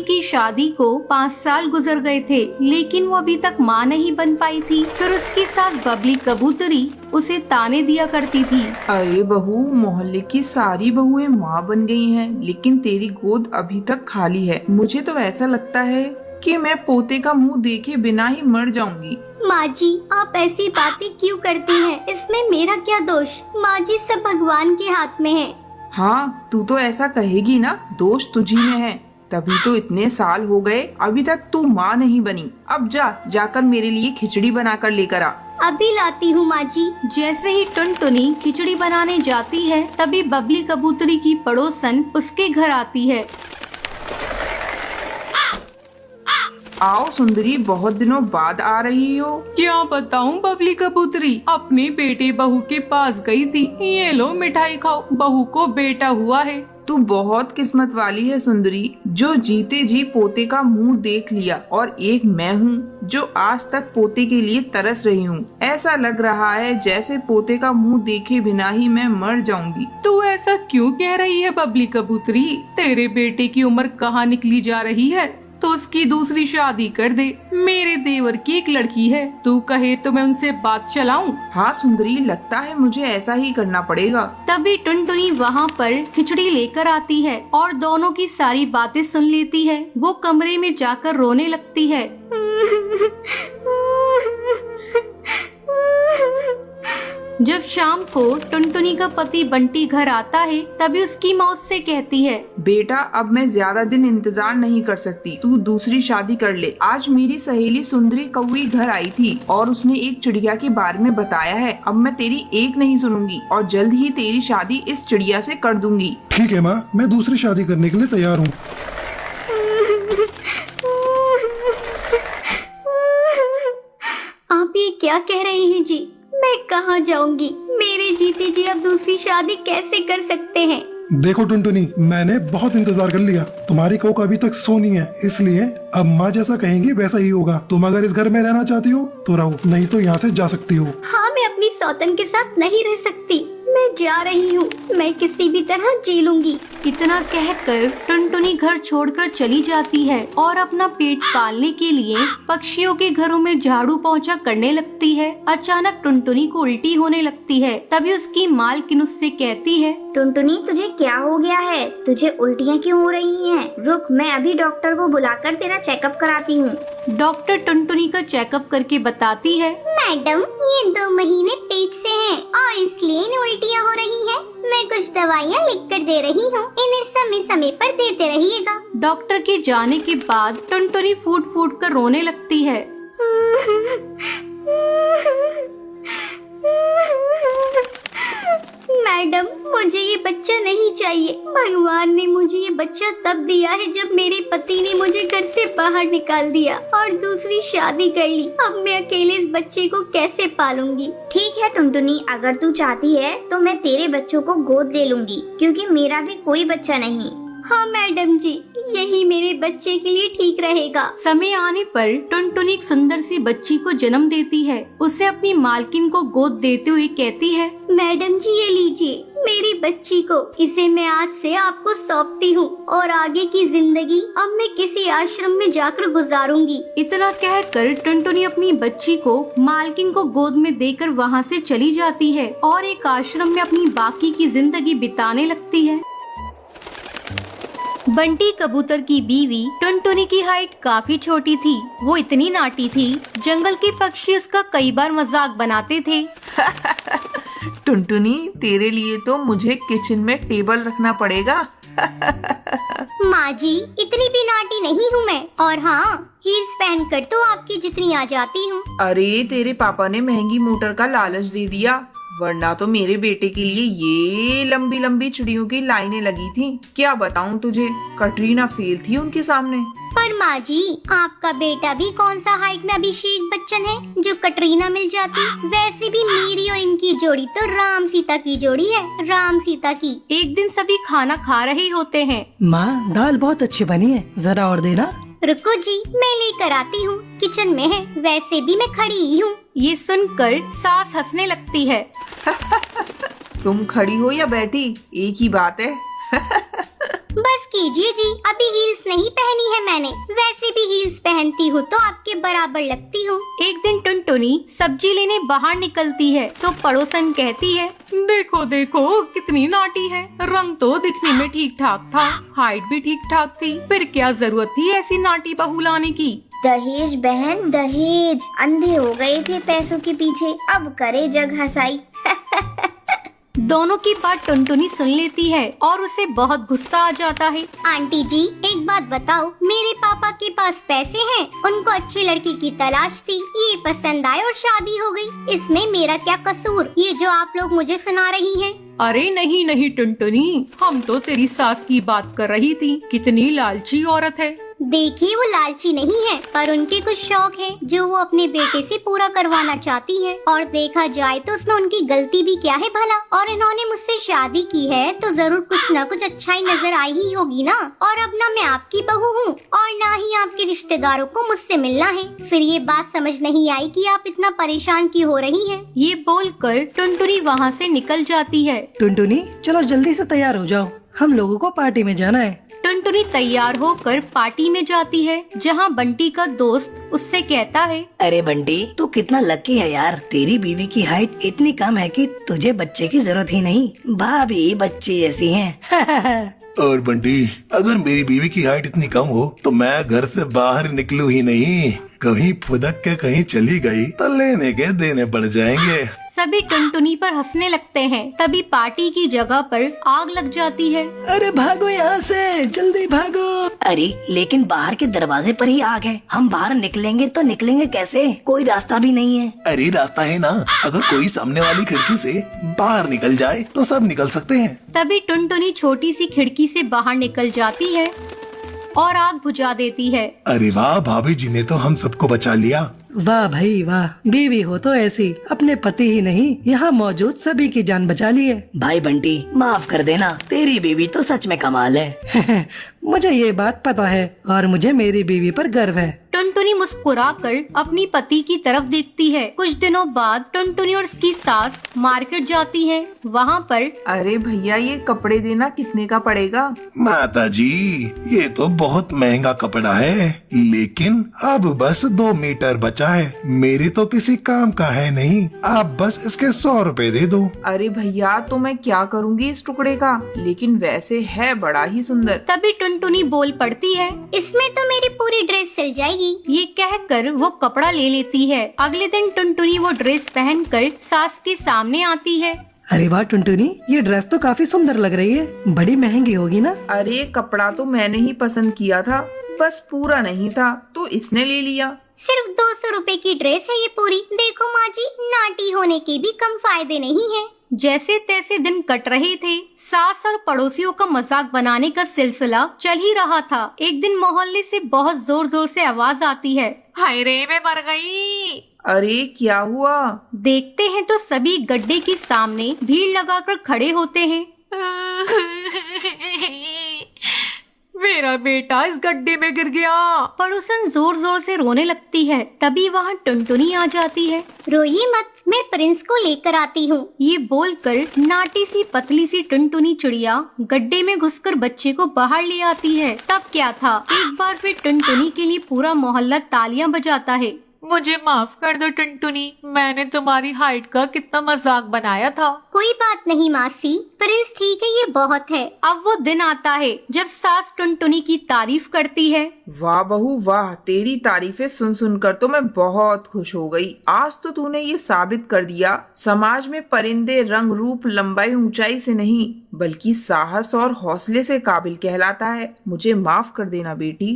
की शादी को 5 साल गुजर गए थे, लेकिन वो अभी तक माँ नहीं बन पाई थी। फिर उसकी सास बबली कबूतरी उसे ताने दिया करती थी। अरे बहू, मोहल्ले की सारी बहुएं माँ बन गई हैं, लेकिन तेरी गोद अभी तक खाली है। मुझे तो ऐसा लगता है कि मैं पोते का मुंह देखे बिना ही मर जाऊंगी। माँ जी, आप ऐसी बातें क्यों करती हैं? इसमें मेरा क्या दोष? माँ जी, सब भगवान के हाथ में है। हाँ, तू तो ऐसा कहेगी ना, दोष तुझी में है। तभी तो इतने साल हो गए, अभी तक तू माँ नहीं बनी। अब जाकर मेरे लिए खिचड़ी बनाकर लेकर आ। अभी लाती हूँ माँ जी। जैसे ही टुनटुनी खिचड़ी बनाने जाती है, तभी बबली कबूतरी की पड़ोसन उसके घर आती है। आओ सुंदरी, बहुत दिनों बाद आ रही हो। क्या बताऊं बबली कबूतरी, अपने बेटे बहू के पास गई थी। ये लो मिठाई खाओ, बहू को बेटा हुआ है। तू बहुत किस्मत वाली है सुंदरी, जो जीते जी पोते का मुंह देख लिया। और एक मैं हूँ जो आज तक पोते के लिए तरस रही हूँ। ऐसा लग रहा है जैसे पोते का मुंह देखे बिना ही मैं मर जाऊंगी। तू ऐसा क्यों कह रही है बबली कबूतरी? तेरे बेटे की उम्र कहाँ निकली जा रही है? तो उसकी दूसरी शादी कर दे। मेरे देवर की एक लड़की है, तू कहे तो मैं उनसे बात चलाऊं? हाँ सुंदरी, लगता है मुझे ऐसा ही करना पड़ेगा। तभी टुनटुनी वहाँ पर खिचड़ी लेकर आती है और दोनों की सारी बातें सुन लेती है। वो कमरे में जाकर रोने लगती है। जब शाम को टुनटुनी का पति बंटी घर आता है, तभी उसकी माँ उससे कहती है, बेटा, अब मैं ज्यादा दिन इंतजार नहीं कर सकती, तू दूसरी शादी कर ले। आज मेरी सहेली सुंदरी कौवी घर आई थी और उसने एक चिड़िया के बारे में बताया है। अब मैं तेरी एक नहीं सुनूंगी और जल्द ही तेरी शादी इस चिड़िया से कर दूंगी। ठीक है माँ, मैं दूसरी शादी करने के लिए तैयार हूँ। आप ये क्या कह रहे हैं जी? मैं कहाँ जाऊंगी? मेरे जीते जी अब दूसरी शादी कैसे कर सकते हैं? देखो टुनटुनी, मैंने बहुत इंतजार कर लिया। तुम्हारी कोक अभी तक सोनी है, इसलिए अब माँ जैसा कहेंगी वैसा ही होगा। तुम अगर इस घर में रहना चाहती हो तो रहो, नहीं तो यहाँ से जा सकती हो। हाँ, मैं अपनी सौतन के साथ नहीं रह सकती। मैं जा रही हूँ, मैं किसी भी तरह जी लूंगी। इतना कहकर टुनटुनी घर छोड़कर चली जाती है और अपना पेट पालने के लिए पक्षियों के घरों में झाड़ू पोंछा करने लगती है। अचानक टुनटुनी को उल्टी होने लगती है। तभी उसकी मालकिन उससे कहती है, टुनटुनी, तुझे क्या हो गया है? तुझे उल्टियाँ क्यों हो रही हैं? रुक, मैं अभी डॉक्टर को बुलाकर तेरा चेकअप कराती हूँ। डॉक्टर टुनटुनी का चेकअप करके बताती है, मैडम, ये 2 महीने पेट से हैं और इसलिए इन्हें उल्टियाँ हो रही हैं। मैं कुछ दवाइयाँ लिख कर दे रही हूँ, इन्हें समय समय पर देते रहिएगा। डॉक्टर के जाने के बाद टुनटुनी फूट फूट कर रोने लगती है। मैडम, मुझे ये बच्चा नहीं चाहिए। भगवान ने मुझे ये बच्चा तब दिया है जब मेरे पति ने मुझे घर से बाहर निकाल दिया और दूसरी शादी कर ली। अब मैं अकेले इस बच्चे को कैसे पालूंगी? ठीक है टुनटुनी, अगर तू चाहती है तो मैं तेरे बच्चों को गोद ले लूंगी, क्योंकि मेरा भी कोई बच्चा नहीं। हाँ मैडम जी, यही मेरे बच्चे के लिए ठीक रहेगा। समय आने पर टुनटुनी एक सुंदर सी बच्ची को जन्म देती है। उसे अपनी मालकिन को गोद देते हुए कहती है, मैडम जी, ये लीजिए मेरी बच्ची को। इसे मैं आज से आपको सौंपती हूँ और आगे की जिंदगी अब मैं किसी आश्रम में जाकर गुजारूंगी। इतना कहकर टुनटुनी अपनी बच्ची को मालकिन को गोद में देकर वहाँ से चली जाती है और एक आश्रम में अपनी बाकी की जिंदगी बिताने लगती है। बंटी कबूतर की बीवी टुनटुनी की हाइट काफी छोटी थी। वो इतनी नाटी थी, जंगल के पक्षी उसका कई बार मजाक बनाते थे। टुनटुनी, तेरे लिए तो मुझे किचन में टेबल रखना पड़ेगा। माँ जी, इतनी भी नाटी नहीं हूँ मैं। और हाँ, हील्स पहनकर तो आपकी जितनी आ जाती हूँ। अरे, तेरे पापा ने महंगी मोटर का लालच दे दिया, वरना तो मेरे बेटे के लिए ये लंबी लंबी चिड़ियों की लाइनें लगी थी। क्या बताऊं तुझे, कटरीना फेल थी उनके सामने। पर माँ जी, आपका बेटा भी कौन सा हाइट में अभिषेक बच्चन है जो कटरीना मिल जाती? वैसे भी मेरी और इनकी जोड़ी तो राम सीता की जोड़ी है, राम सीता की। एक दिन सभी खाना खा रहे होते हैं। माँ, दाल बहुत अच्छी बनी है, जरा और देना। रुको जी, मैं लेकर आती हूँ, किचन में है। वैसे भी मैं खड़ी ही हूँ। ये सुनकर सास हंसने लगती है। तुम खड़ी हो या बैठी, एक ही बात है। बस कीजिए जी, अभी हील्स नहीं पहनी है मैंने। वैसे भी हील्स पहनती हूँ तो आपके बराबर लगती हूँ। एक दिन टुनटुनी सब्जी लेने बाहर निकलती है तो पड़ोसन कहती है, देखो देखो कितनी नाटी है। रंग तो दिखने में ठीक ठाक था, हाइट भी ठीक ठाक थी, फिर क्या जरूरत थी ऐसी नाटी बहू लाने की। दहेज बहन दहेज, अंधे हो गए थे पैसों के पीछे, अब करे जग हंसाई। दोनों की बात टुनटुनी सुन लेती है और उसे बहुत गुस्सा आ जाता है। आंटी जी एक बात बताओ, मेरे पापा के पास पैसे हैं, उनको अच्छी लड़की की तलाश थी, ये पसंद आए और शादी हो गई, इसमें मेरा क्या कसूर, ये जो आप लोग मुझे सुना रही हैं? अरे नहीं नहीं टुनटुनी, हम तो तेरी सास की बात कर रही थी, कितनी लालची औरत है। देखिए वो लालची नहीं है, पर उनके कुछ शौक है जो वो अपने बेटे से पूरा करवाना चाहती है, और देखा जाए तो उसमें उनकी गलती भी क्या है भला। और इन्होंने मुझसे शादी की है तो जरूर कुछ न कुछ अच्छाई नजर आई ही होगी ना। और अब ना मैं आपकी बहू हूँ और ना ही आपके रिश्तेदारों को मुझसे मिलना है। फिर ये बात समझ नहीं आई कि आप इतना परेशान क्यों हो रही है। ये बोलकर टुनटुनी वहाँ से निकल जाती है। टुनटुनी चलो जल्दी से तैयार हो जाओ, हम लोगों को पार्टी में जाना है। टुनटुनी तैयार होकर पार्टी में जाती है जहाँ बंटी का दोस्त उससे कहता है, अरे बंटी तू कितना लकी है यार, तेरी बीवी की हाइट इतनी कम है कि तुझे बच्चे की जरूरत ही नहीं, भाभी बच्चे ऐसी हैं। और बंटी, अगर मेरी बीवी की हाइट इतनी कम हो तो मैं घर से बाहर निकलूं ही नहीं। कहीं फुदक के कहीं चली गई तो लेने के देने पड़ जाएंगे। सभी टुनटुनी पर हंसने लगते हैं। तभी पार्टी की जगह पर आग लग जाती है। अरे भागो यहाँ से, जल्दी भागो। अरे लेकिन बाहर के दरवाजे पर ही आग है, हम बाहर निकलेंगे तो निकलेंगे कैसे, कोई रास्ता भी नहीं है। अरे रास्ता है ना, अगर कोई सामने वाली खिड़की से बाहर निकल जाए तो सब निकल सकते हैं। तभी टुनटुनी छोटी सी खिड़की से बाहर निकल जाती है और आग बुझा देती है। अरे वाह, भाभी जी ने तो हम सबको बचा लिया। वाह भाई वाह, बीवी हो तो ऐसी, अपने पति ही नहीं यहाँ मौजूद सभी की जान बचा ली है। भाई बंटी माफ कर देना, तेरी बीवी तो सच में कमाल है। मुझे ये बात पता है और मुझे मेरी बीवी पर गर्व है। टुनटुनी मुस्कुराकर अपनी पति की तरफ देखती है। कुछ दिनों बाद टुनटुनी और उसकी सास मार्केट जाती है। वहाँ पर अरे भैया ये कपड़े देना कितने का पड़ेगा? माता जी ये तो बहुत महंगा कपड़ा है, लेकिन अब बस 2 मीटर बचा है, मेरे तो किसी काम का है नहीं, आप बस इसके 100 रुपए दे दो। अरे भैया तो मैं क्या करूँगी इस टुकड़े का, लेकिन वैसे है बड़ा ही सुंदर। तभी टुनटुनी बोल पड़ती है, इसमें तो मेरी पूरी ड्रेस सिल जाएगी। ये कहकर वो कपड़ा ले लेती है। अगले दिन टुनटुनी वो ड्रेस पहनकर सास के सामने आती है। अरे वाह टुनटुनी, ये ड्रेस तो काफी सुंदर लग रही है, बड़ी महंगी होगी ना। अरे कपड़ा तो मैंने ही पसंद किया था, बस पूरा नहीं था तो इसने ले लिया। सिर्फ 200 रुपए की ड्रेस है ये पूरी। देखो माँ जी, नाटी होने के भी कम फायदे नहीं है। जैसे तैसे दिन कट रहे थे। सास और पड़ोसियों का मजाक बनाने का सिलसिला चल ही रहा था। एक दिन मोहल्ले से बहुत जोर जोर से आवाज आती है, हाय रे मैं मर गई। अरे क्या हुआ? देखते हैं तो सभी गड्ढे के सामने भीड़ लगाकर खड़े होते हैं। मेरा बेटा इस गड्ढे में गिर गया। पड़ोसन जोर जोर से रोने लगती है। तभी वहाँ टुनटुनी आ जाती है। रोइए मत, मैं प्रिंस को लेकर आती हूँ। ये बोलकर नाटी सी पतली सी टुनटुनी चिड़िया गड्ढे में घुसकर बच्चे को बाहर ले आती है। तब क्या था, एक बार फिर टुनटुनी के लिए पूरा मोहल्ला तालियां बजाता है। मुझे माफ कर दो टुनटुनी, मैंने तुम्हारी हाइट का कितना मजाक बनाया था। कोई बात नहीं मासी, प्रिंस ठीक है, ये बहुत है। अब वो दिन आता है जब सास टुनटुनी की तारीफ करती है। वाह बहू वाह, तेरी तारीफें सुन सुनकर तो मैं बहुत खुश हो गई। आज तो तूने ये साबित कर दिया समाज में परिंदे रंग रूप लंबाई ऊंचाई से नहीं बल्कि साहस और हौसले से काबिल कहलाता है। मुझे माफ कर देना बेटी।